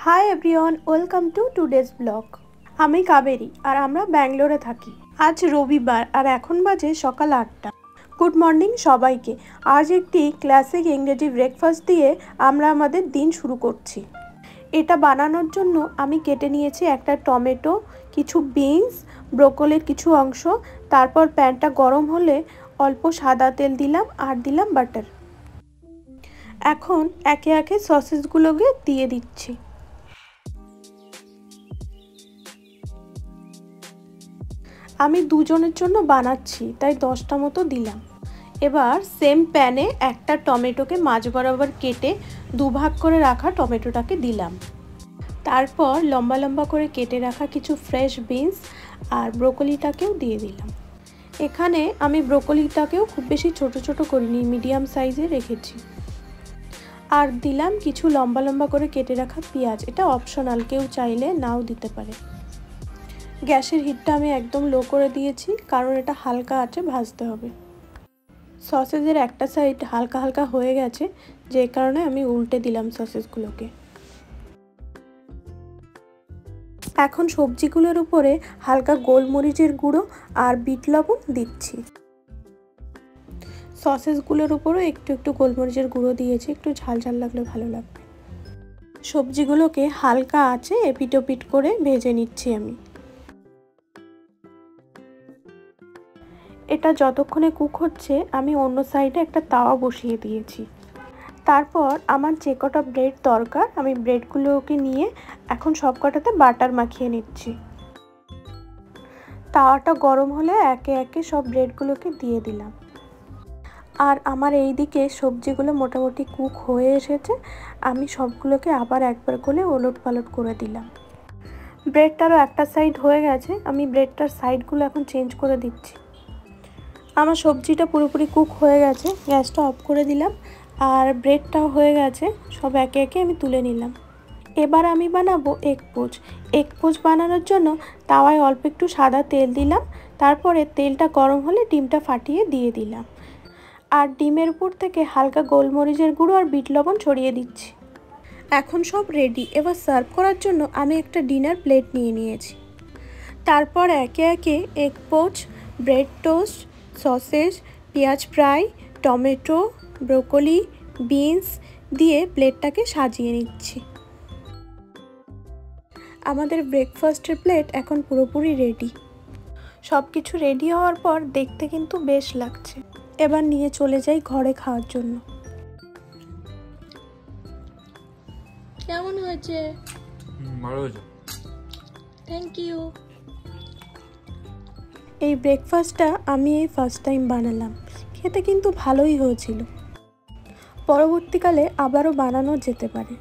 Hi everyone, welcome to today's blog. আমি কাবেরী আর আমরা ব্যাঙ্গালোরে থাকি। আজ রবিবার আর এখন বাজে সকাল 8টা। গুড মর্নিং সবাইকে। আজ একটি ক্লাসিক ইংরেজি ব্রেকফাস্ট দিয়ে আমরা আমাদের দিন শুরু করছি। এটা বানানোর জন্য আমি কেটে নিয়েছি একটা টমেটো, কিছু বিনস, ব্রোকলির কিছু অংশ। তারপর প্যানটা গরম হলে অল্প সাদা তেল দিলাম আর দিলাম বাটার। এখন একে একে সসেসগুলোকে দিয়ে দিচ্ছি। আমি দুজনের জন্য বানাচ্ছি তাই 10টা মতো দিলাম। এবার সেম প্যানে একটা টমেটোকে মাঝ বরাবর কেটে দুভাগ করে রাখা টমেটোটাকে দিলাম। তারপর লম্বা লম্বা করে কেটে রাখা কিছু ফ্রেশ বিনস আর ব্রোকলিটাকেও দিয়ে দিলাম। এখানে আমি ব্রোকলিটাকেও খুব বেশি ছোট ছোট করিনি, মিডিয়াম সাইজে রেখেছি। আর দিলাম কিছু লম্বা লম্বা করে কেটে রাখা পেঁয়াজ। এটা অপশনাল, কেউ চাইলে নাও দিতে পারে। গ্যাসের হিটটা আমি একদম লো করে দিয়েছি কারণ এটা হালকা আঁচে ভাজতে হবে। সসেজের একটা সাইড হালকা হালকা হয়ে গেছে, যে কারণে আমি উল্টে দিলাম সসেজগুলোকে। এখন সবজিগুলোর উপরে হালকা গোলমরিচের গুঁড়ো আর বিট লবণ দিচ্ছি। সসেজগুলোর উপরও একটু একটু গোলমরিচের গুঁড়ো দিয়েছি, একটু ঝাল ঝাল লাগলে ভালো লাগবে। সবজিগুলোকে হালকা আঁচে এপিট ওপিট করে ভেজে নিচ্ছি আমি। এটা যতক্ষণে কুক হচ্ছে আমি অন্য সাইডে একটা তাওয়া বসিয়ে দিয়েছি। তারপর আমার যে কটা ব্রেড দরকার আমি ব্রেডগুলোকে নিয়ে এখন সব কটাতে বাটার মাখিয়ে নিচ্ছি। তাওয়াটা গরম হলে একে একে সব ব্রেডগুলোকে দিয়ে দিলাম। আর আমার এই দিকে সবজিগুলো মোটামুটি কুক হয়ে এসেছে, আমি সবগুলোকে আবার একবার করে ওলট পালট করে দিলাম। ব্রেডটারও একটা সাইড হয়ে গেছে, আমি ব্রেডটার সাইডগুলো এখন চেঞ্জ করে দিচ্ছি। আমার সবজিটা পুরোপুরি কুক হয়ে গেছে, গ্যাসটা অফ করে দিলাম আর ব্রেডটাও হয়ে গেছে, সব একে একে আমি তুলে নিলাম। এবার আমি বানাবো এগ পোচ। এগ পোচ বানানোর জন্য তাওয়ায় অল্প একটু সাদা তেল দিলাম, তারপরে তেলটা গরম হলে ডিমটা ফাটিয়ে দিয়ে দিলাম আর ডিমের উপর থেকে হালকা গোলমরিচের গুঁড়ো আর বিট লবণ ছড়িয়ে দিচ্ছি। এখন সব রেডি। এবার সার্ভ করার জন্য আমি একটা ডিনার প্লেট নিয়ে নিয়েছি। তারপর একে একে egg poach, bread toast, sausage, পেঁয়াজ ফ্রাই, টমেটো, ব্রোকলি, বিনস দিয়ে প্লেটটাকে সাজিয়ে নিচ্ছি। আমাদের ব্রেকফাস্টের প্লেট এখন পুরোপুরি রেডি। সব কিছু রেডি হওয়ার পর দেখতে কিন্তু বেশ লাগছে। এবার নিয়ে চলে যাই ঘরে খাওয়ার জন্য। কেমন হয়েছে? ভালো হয়েছে। Thank you. এই ব্রেকফাস্টটা আমি এই ফার্স্ট টাইম বানালাম, খেতে কিন্তু ভালোই হয়েছিল। পরবর্তীকালে আবারও বানানো যেতে পারে।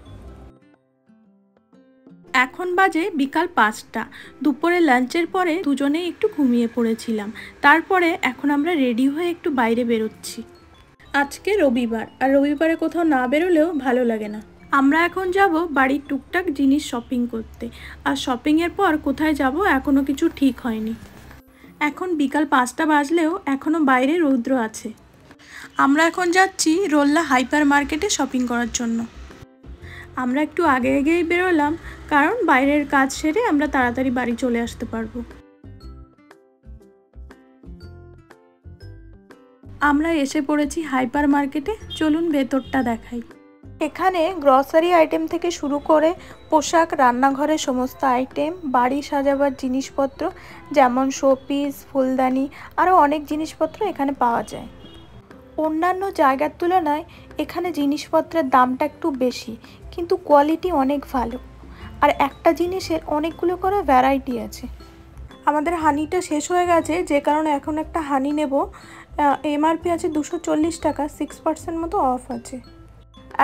এখন বাজে বিকাল 5টা। দুপুরে লাঞ্চের পরে দুজনেই একটু ঘুমিয়ে পড়েছিলাম। তারপরে এখন আমরা রেডি হয়ে একটু বাইরে বেরোচ্ছি। আজকে রবিবার, আর রবিবারে কোথাও না বেরোলেও ভালো লাগে না। আমরা এখন যাব বাড়ির টুকটাক জিনিস শপিং করতে, আর শপিংয়ের পর কোথায় যাব এখনও কিছু ঠিক হয়নি। এখন বিকাল 5টা বাজলেও এখনও বাইরে রৌদ্র আছে। আমরা এখন যাচ্ছি রোল্লা হাইপার মার্কেটে শপিং করার জন্য। আমরা একটু আগে আগেই বেরোলাম কারণ বাইরের কাজ সেরে আমরা তাড়াতাড়ি বাড়ি চলে আসতে পারবো। আমরা এসে পড়েছি হাইপার মার্কেটে, চলুন ভেতরটা দেখাই। এখানে গ্রসারি আইটেম থেকে শুরু করে পোশাক, রান্নাঘরের সমস্ত আইটেম, বাড়ি সাজাবার জিনিসপত্র যেমন শোপিস, ফুলদানি, আরও অনেক জিনিসপত্র এখানে পাওয়া যায়। অন্যান্য জায়গার তুলনায় এখানে জিনিসপত্রের দামটা একটু বেশি, কিন্তু কোয়ালিটি অনেক ভালো। আর একটা জিনিসের অনেকগুলো করে ভ্যারাইটি আছে। আমাদের হানিটা শেষ হয়ে গেছে, যে কারণে এখন একটা হানি নেব। এমআরপি আছে 240 টাকা, 6% মতো অফ আছে।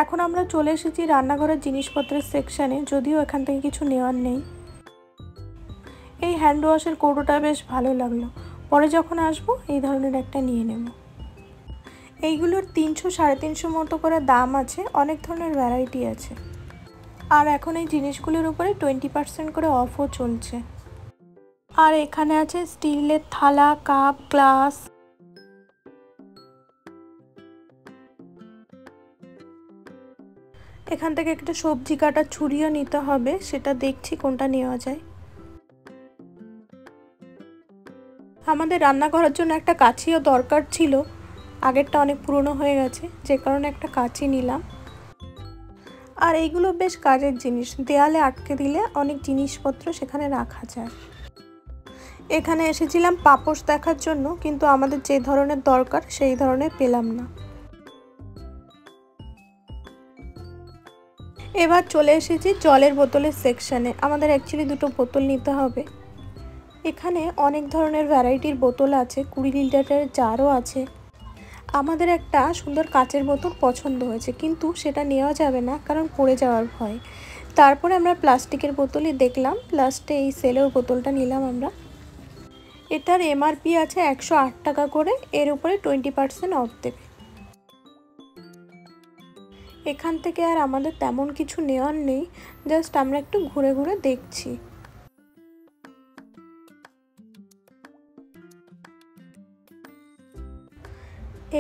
এখন আমরা চলে এসেছি রান্নাঘরের জিনিসপত্রের সেকশানে, যদিও এখান থেকে কিছু নেওয়ার নেই। এই হ্যান্ড ওয়াশের কৌটোটা বেশ ভালো লাগলো, পরে যখন আসবো এই ধরনের একটা নিয়ে নেব। এইগুলোর 300 350 মতো করে দাম আছে, অনেক ধরনের ভ্যারাইটি আছে। আর এখন এই জিনিসগুলোর উপরে 20% করে অফও চলছে। আর এখানে আছে স্টিলের থালা, কাপ, গ্লাস। এখান থেকে একটা সবজি কাটার ছুরিও নিতে হবে, সেটা দেখছি কোনটা নেওয়া যায়। আমাদের রান্না করার জন্য একটা কাঁচিও দরকার ছিল, আগেরটা অনেক পুরনো হয়ে গেছে, যে কারণে একটা কাঁচি নিলাম। আর এইগুলো বেশ কাজের জিনিস, দেয়ালে আটকে দিলে অনেক জিনিসপত্র সেখানে রাখা যায়। এখানে এসেছিলাম পাপোশ দেখার জন্য, কিন্তু আমাদের যে ধরনের দরকার সেই ধরনের পেলাম না। এবার চলে এসেছি জলের বোতলের সেকশানে। আমাদের অ্যাকচুয়ালি দুটো বোতল নিতে হবে। এখানে অনেক ধরনের ভ্যারাইটির বোতল আছে, 20 লিটারের জারও আছে। আমাদের একটা সুন্দর কাচের বোতল পছন্দ হয়েছে, কিন্তু সেটা নেওয়া যাবে না কারণ পড়ে যাওয়ার ভয়। তারপরে আমরা প্লাস্টিকের বোতলই দেখলাম, লাস্টে এই সেলের বোতলটা নিলাম আমরা। এটার এমআরপি আছে 108 টাকা করে, এর উপরে 20% অফ দেবে। এখান থেকে আর আমাদের তেমন কিছু নেওয়ার নেই, জাস্ট আমরা একটু ঘুরে ঘুরে দেখছি।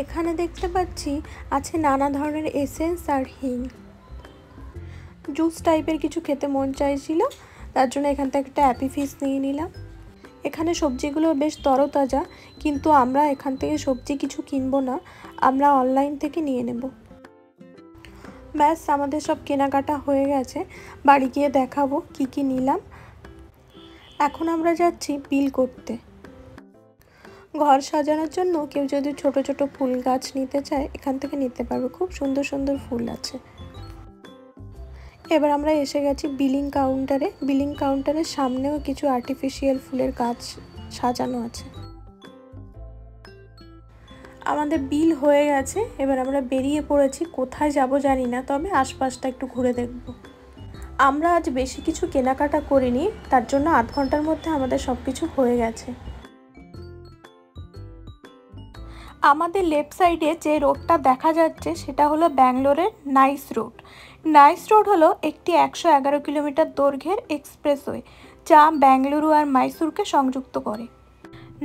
এখানে দেখতে পাচ্ছি আছে নানা ধরনের এসেন্স আর হিং। জুস টাইপের কিছু খেতে মন চাইছিল, তার জন্য এখান থেকে একটা অ্যাপি ফিজ নিয়ে নিলাম। এখানে সবজিগুলো বেশ তরতাজা, কিন্তু আমরা এখান থেকে সবজি কিছু কিনবো না, আমরা অনলাইন থেকে নিয়ে নেব। ব্যাস আমাদের সব কেনাকাটা হয়ে গেছে, বাড়ি গিয়ে দেখাবো কি কি নিলাম। এখন আমরা যাচ্ছি বিল করতে। ঘর সাজানোর জন্য কেউ যদি ছোট ছোট ফুল গাছ নিতে চায় এখান থেকে নিতে পারবে, খুব সুন্দর সুন্দর ফুল আছে। এবার আমরা এসে গেছি বিলিং কাউন্টারে। বিলিং কাউন্টারের সামনেও কিছু আর্টিফিশিয়াল ফুলের গাছ সাজানো আছে। আমাদের বিল হয়ে গেছে, এবার আমরা বেরিয়ে পড়েছি। কোথায় যাব জানি না, তবে আশপাশটা একটু ঘুরে দেখব। আমরা আজ বেশি কিছু কেনাকাটা করিনি, তার জন্য আধ ঘন্টার মধ্যে আমাদের সব কিছু হয়ে গেছে। আমাদের লেফট সাইডে যে রোডটা দেখা যাচ্ছে সেটা হলো ব্যাঙ্গালোরের নাইস রোড। নাইস রোড হলো একটি 111 কিলোমিটার দৈর্ঘ্যের এক্সপ্রেসওয়ে, যা বেঙ্গালুরু আর মাইসুরকে সংযুক্ত করে।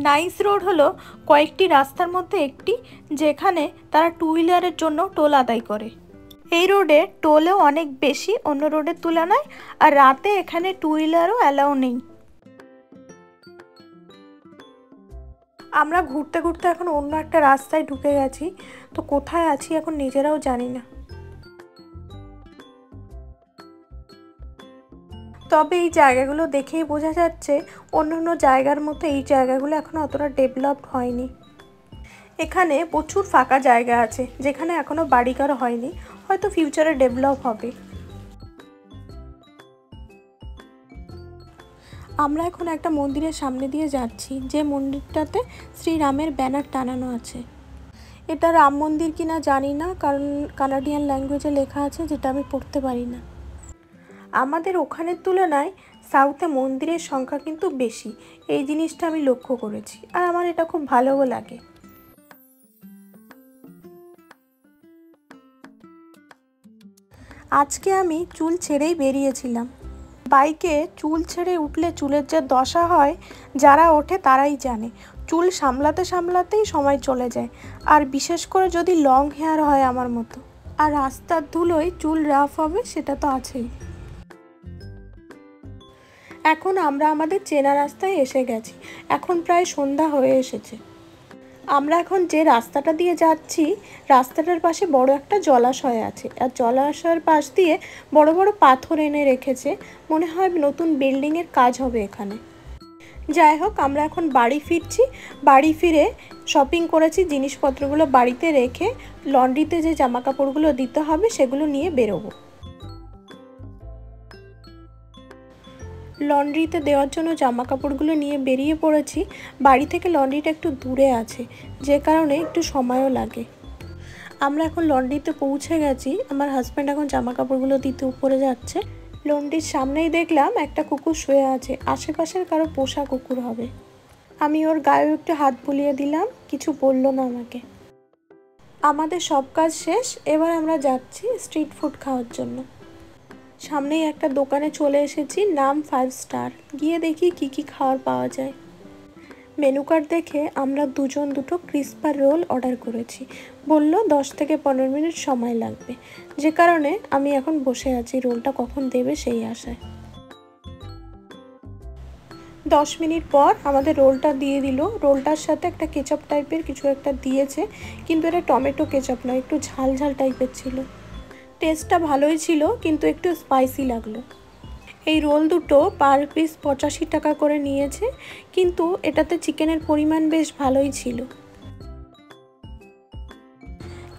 নাইস রোড হলো কয়েকটি রাস্তার মধ্যে একটি, যেখানে তারা টু হুইলারের জন্য টোল আদায় করে। এই রোডে টোলও অনেক বেশি অন্য রোডের তুলনায়, আর রাতে এখানে টু হুইলারও অ্যালাউ নেই। আমরা ঘুরতে ঘুরতে এখন অন্য একটা রাস্তায় ঢুকে গেছি, তো কোথায় আছি এখন নিজেরাও জানি না। তবে এই জায়গাগুলো দেখেই বোঝা যাচ্ছে অন্য জায়গার মতো এই জায়গাগুলো এখনো অতটা ডেভেলপড হয়নি। এখানে প্রচুর ফাঁকা জায়গা আছে যেখানে এখনো বাড়িঘর হয়নি, হয়তো ফিউচারে ডেভেলপ হবে। আমরা এখন একটা মন্দিরের সামনে দিয়ে যাচ্ছি, যে মন্দিরটাতে শ্রীরামের ব্যানার টানানো আছে। এটা রাম মন্দির কিনা জানি না, কারণ কানাডিয়ান ল্যাঙ্গুয়েজে লেখা আছে, যেটা আমি পড়তে পারি না। আমাদের ওখানের তুলনায় সাউথে মন্দিরের সংখ্যা কিন্তু বেশি, এই জিনিসটা আমি লক্ষ্য করেছি, আর আমার এটা খুব ভালোও লাগে। আজকে আমি চুল ছেড়েই বেরিয়েছিলাম। বাইকে চুল ছেড়ে উঠলে চুলের যে দশা হয়, যারা ওঠে তারাই জানে। চুল সামলাতে সামলাতেই সময় চলে যায়, আর বিশেষ করে যদি লং হেয়ার হয় আমার মতো। আর রাস্তার ধুলোয় চুল রাফ হবে, সেটা তো আছেই। এখন আমরা আমাদের চেনা রাস্তায় এসে গেছি, এখন প্রায় সন্ধ্যা হয়ে এসেছে। আমরা এখন যে রাস্তাটা দিয়ে যাচ্ছি, রাস্তাটার পাশে বড় একটা জলাশয় আছে, আর জলাশয়ের পাশ দিয়ে বড় বড় পাথর এনে রেখেছে, মনে হয় নতুন বিল্ডিংয়ের কাজ হবে এখানে। যাই হোক, আমরা এখন বাড়ি ফিরছি। বাড়ি ফিরে শপিং করেছি, জিনিসপত্রগুলো বাড়িতে রেখে লন্ড্রিতে যে জামা কাপড়গুলো দিতে হবে সেগুলো নিয়ে বেরোবো। লন্ড্রিতে দেওয়ার জন্য জামা কাপড়গুলো নিয়ে বেরিয়ে পড়েছি। বাড়ি থেকে লন্ড্রিটা একটু দূরে আছে, যে কারণে একটু সময়ও লাগে। আমরা এখন লন্ড্রিতে পৌঁছে গেছি। আমার হাজব্যান্ড এখন জামা কাপড়গুলো দিতে উপরে যাচ্ছে। লন্ড্রির সামনেই দেখলাম একটা কুকুর শুয়ে আছে, আশেপাশের কারো পোষা কুকুর হবে। আমি ওর গায়ে একটু হাত বুলিয়ে দিলাম, কিছু বললো না আমাকে। আমাদের সব কাজ শেষ, এবার আমরা যাচ্ছি স্ট্রিট ফুড খাওয়ার জন্য। সামনেই একটা দোকানে চলে এসেছি, নাম 5 স্টার। গিয়ে দেখি কি কি খাবার পাওয়া যায়। মেনু কার্ড দেখে আমরা দুজন দুটো ক্রিস্পার রোল অর্ডার করেছি। বলল 10 থেকে 15 মিনিট সময় লাগবে, যে কারণে আমি এখন বসে আছি রোলটা কখন দেবে সেই আশায়। 10 মিনিট পর আমাদের রোলটা দিয়ে দিল। রোলটার সাথে একটা কেচাপ টাইপের কিছু একটা দিয়েছে, কিন্তু এটা টমেটো কেচাপ নয়, একটু ঝাল ঝাল টাইপের ছিল। টেস্টটা ভালোই ছিল, কিন্তু একটু স্পাইসি লাগলো। এই রোল দুটো পার পিস 85 টাকা করে নিয়েছে, কিন্তু এটাতে চিকেনের পরিমাণ বেশ ভালোই ছিল।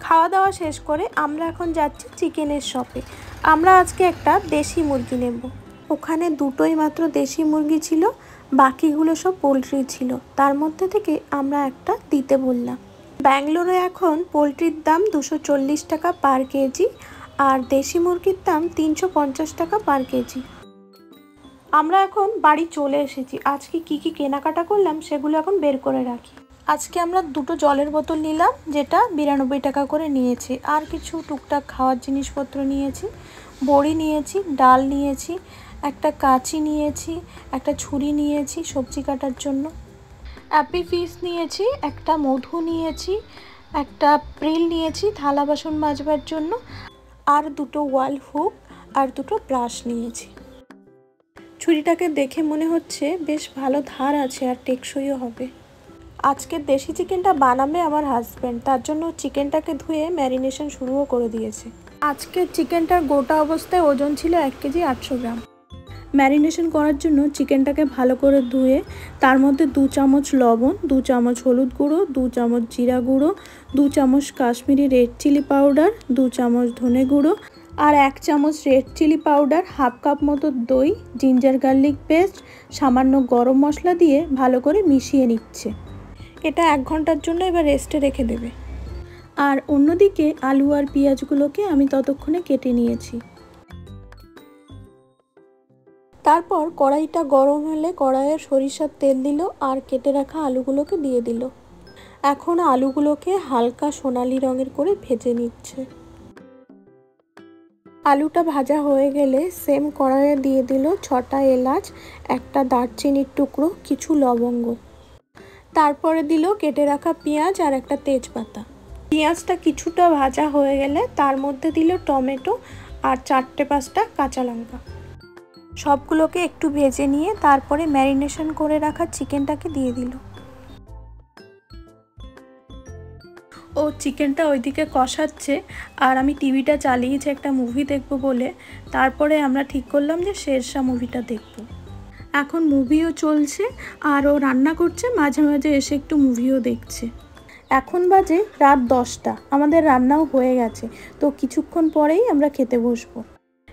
খাওয়া দাওয়া শেষ করে আমরা এখন যাচ্ছি চিকেনের শপে। আমরা আজকে একটা দেশি মুরগি নেব। ওখানে দুটোই মাত্র দেশি মুরগি ছিল, বাকিগুলো সব পোলট্রি ছিল। তার মধ্যে থেকে আমরা একটা দিতে বললাম। ব্যাঙ্গালোরে এখন পোলট্রির দাম 240 টাকা পার কেজি, আর দেশি মুরগির দাম 350 টাকা পার কেজি। আমরা এখন বাড়ি চলে এসেছি। আজকে কি কি কেনাকাটা করলাম সেগুলো এখন বের করে রাখি। আজকে আমরা দুটো জলের বোতল নিলাম, যেটা 92 টাকা করে নিয়েছি। আর কিছু টুকটাক খাওয়ার জিনিসপত্র নিয়েছি। বড়ি নিয়েছি, ডাল নিয়েছি, একটা কাঁচি নিয়েছি, একটা ছুরি নিয়েছি সবজি কাটার জন্য, অ্যাপি ফিশ নিয়েছি, একটা মধু নিয়েছি, একটা প্রিল নিয়েছি থালা বাসন মাজবার জন্য, আর দুটো ওয়াল হুক আর দুটো ব্রাশ নিয়েছি। ছুরিটাকে দেখে মনে হচ্ছে বেশ ভালো ধার আছে আর টেকসইও হবে। আজকের দেশি চিকেনটা বানাবে আমার হাজব্যান্ড, তার জন্য চিকেনটাকে ধুয়ে ম্যারিনেশন শুরুও করে দিয়েছে। আজকের চিকেনটার গোটা অবস্থায় ওজন ছিল 1 কেজি 800 গ্রাম। ম্যারিনেশন করার জন্য চিকেনটাকে ভালো করে ধুয়ে তার মধ্যে 2 চামচ লবণ, 2 চামচ হলুদ গুঁড়ো, 2 চামচ জিরা গুঁড়ো, 2 চামচ কাশ্মীরি রেড চিলি পাউডার, 2 চামচ ধনে গুঁড়ো আর 1 চামচ red chili powder, half cup মতো দই, জিঞ্জার গার্লিক পেস্ট, সামান্য গরম মশলা দিয়ে ভালো করে মিশিয়ে নিচ্ছে। এটা 1 ঘন্টার জন্য এবার রেস্টে রেখে দেবে। আর অন্যদিকে আলু আর পেঁয়াজগুলোকে আমি ততক্ষণে কেটে নিয়েছি। তারপর কড়াইটা গরম হলে কড়াইয়ে সরিষার তেল দিল আর কেটে রাখা আলুগুলোকে দিয়ে দিল। এখন আলুগুলোকে হালকা সোনালি রঙের করে ভেজে নিচ্ছে। আলুটা ভাজা হয়ে গেলে সেম কড়াইয়ে দিয়ে দিল 6টা এলাচ, একটা দারচিনির টুকরো, কিছু লবঙ্গ। তারপরে দিল কেটে রাখা পেঁয়াজ আর একটা তেজপাতা। পেঁয়াজটা কিছুটা ভাজা হয়ে গেলে তার মধ্যে দিল টমেটো আর 4-5টা কাঁচা লঙ্কা। সবগুলোকে একটু ভেজে নিয়ে তারপরে ম্যারিনেশন করে রাখা চিকেনটাকে দিয়ে দিল। ও চিকেনটা ওইদিকে কষাচ্ছে আর আমি টিভিটা চালিয়েছি একটা মুভি দেখবো বলে। তারপরে আমরা ঠিক করলাম যে শেরশাহ মুভিটা দেখব। এখন মুভিও চলছে আর ও রান্না করছে, মাঝে মাঝে এসে একটু মুভিও দেখছে। এখন বাজে রাত 10টা, আমাদের রান্নাও হয়ে গেছে, তো কিছুক্ষণ পরেই আমরা খেতে বসবো।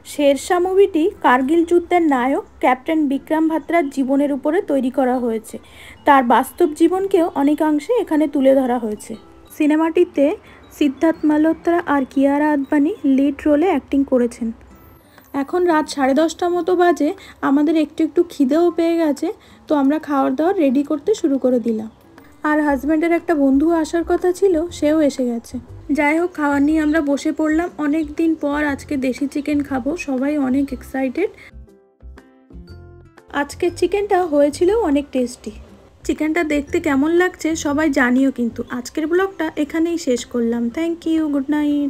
শেরশাহ মুভিটি কার্গিল যুদ্ধের নায়ক ক্যাপ্টেন বিক্রম ভাত্রার জীবনের উপরে তৈরি করা হয়েছে। তার বাস্তব জীবনকেও অনেকাংশে এখানে তুলে ধরা হয়েছে। সিনেমাটিতে সিদ্ধার্থ মালহোত্রা আর কিয়ারা আদবানি লিড রোলে অ্যাক্টিং করেছেন। এখন রাত 10:30 মতো বাজে, আমাদের একটু একটু খিদেও পেয়ে গেছে, তো আমরা খাওয়ার দাওয়ার রেডি করতে শুরু করে দিলাম। আর হাজব্যান্ডের একটা বন্ধু আসার কথা ছিল, সেও এসে গেছে। যাই হোক, খাবার নিয়ে আমরা বসে পড়লাম। অনেক দিন পর আজকে দেশি চিকেন খাবো, সবাই অনেক এক্সাইটেড। আজকের চিকেনটা হয়েছিল অনেক টেস্টি। চিকেনটা দেখতে কেমন লাগছে সবাই জানিও কিন্তু। আজকের ব্লগটা এখানেই শেষ করলাম। Thank you, good night.